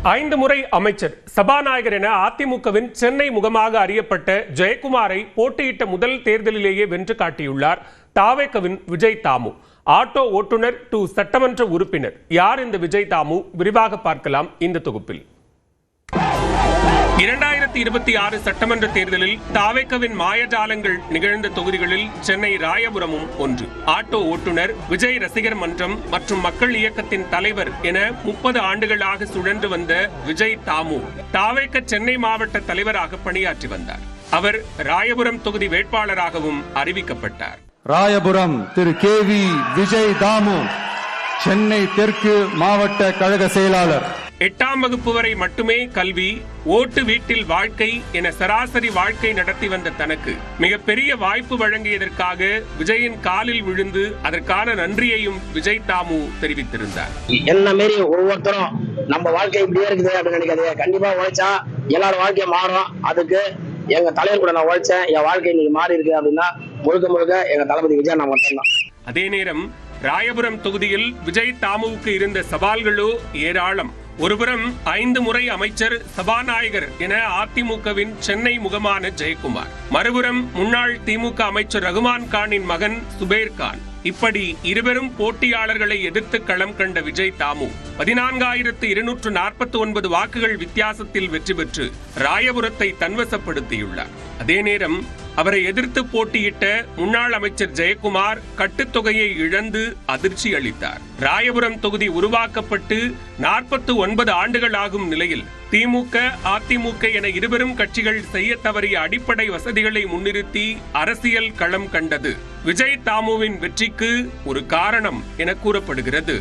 5 முறை அமைச்சர், சபாநாயகர் என அதிமுகவின் சென்னை முகமாக அறியப்பட்ட ஜெயக்குமாரை போட்டியிட்ட முதல் தேர்தலிலேயே வென்று காட்டியுள்ளார் தாவேகவின் விஜய் தாமு. ஆட்டோ ஓட்டுநர் டு சட்டமன்ற உறுப்பினர். யார் இந்த விஜய் தாமு? விரிவாக பார்க்கலாம் இந்த தொகுப்பில். 2026 சட்டமன்ற தேர்தலில் தாவேகவின் மாயஜாலங்கள் நிகழ்ந்த தொகுதிகளில் சென்னை ராயபுரமும் ஒன்று. ஆட்டோ ஓட்டுநர், விஜய் ரசிகர் மன்றம் மற்றும் மக்கள் இயக்கத்தின் தலைவர் என 30 ஆண்டுகளாக சுழன்று வந்த விஜய் தாமு தாவேக சென்னை மாவட்ட தலைவராக பணியாற்றி வந்தார். அவர் ராயபுரம் தொகுதி வேட்பாளராகவும் அறிவிக்கப்பட்டார். ராயபுரம் திரு KV விஜய் தாமு, சென்னை தெற்கு மாவட்ட கழக செயலாளர். 8ஆம் வகுப்பு வரை மட்டுமே கல்வி, ஓட்டு வீட்டில் வாழ்க்கை என சராசரி வாழ்க்கை நடத்தி வந்த தனக்கு மிகப்பெரிய வாய்ப்பு வழங்கியதற்காக விஜயின் காலில் விழுந்து அதற்கான நன்றியையும் விஜய் தாமு தெரிவித்திருந்தார். என்ன மாரி ஒவ்வொருத்தரும் நம்ம வாழ்க்கை இப்படியே இருக்குது அப்படின்னு நினைக்காதீங்க. கண்டிப்பா உழைச்சா எல்லாரும் வாழ்க்கைய மாறும். அதுக்கு எங்க தலைவர் கூட நான் உழைச்சேன், என் வாழ்க்கை இன்னைக்கு மாறி இருக்கு அப்படின்னா முழுக்க முழுக்க எங்க தளபதி விஜய் நான் மட்டும்தான். அதே நேரம் ராயபுரம் தொகுதியில் விஜய் தாமுவுக்கு இருந்த சவால்களோ ஏராளம். ஒருபுறம் 5 முறை அமைச்சர், சபாநாயகர் என அதிமுகவின் சென்னை முகமான ஜெயக்குமார், மறுபுறம் முன்னாள் திமுக அமைச்சர் ரகுமான் கானின் மகன் சுபேர் கான். இப்படி இருவரும் போட்டியாளர்களை எதிர்த்து களம் கண்ட விஜய் தாமு 14,249 வாக்குகள் வித்தியாசத்தில் வெற்றி பெற்று ராயபுரத்தை தன்வசப்படுத்தியுள்ளார். அதே நேரம் அவரை எதிர்த்து போட்டியிட்ட முன்னாள் அமைச்சர் ஜெயக்குமார் கட்டுத்தொகையை இழந்து அதிர்ச்சி அளித்தார். ராயபுரம் தொகுதி உருவாக்கப்பட்டு 49 ஆண்டுகள் ஆகும் நிலையில் திமுக, அதிமுக என இருவரும் கட்சிகள் செய்ய தவறிய அடிப்படை வசதிகளை முன்னிறுத்தி அரசியல் களம் கண்டது விஜய் தாமுவின் வெற்றிக்கு ஒரு காரணம் என கூறப்படுகிறது.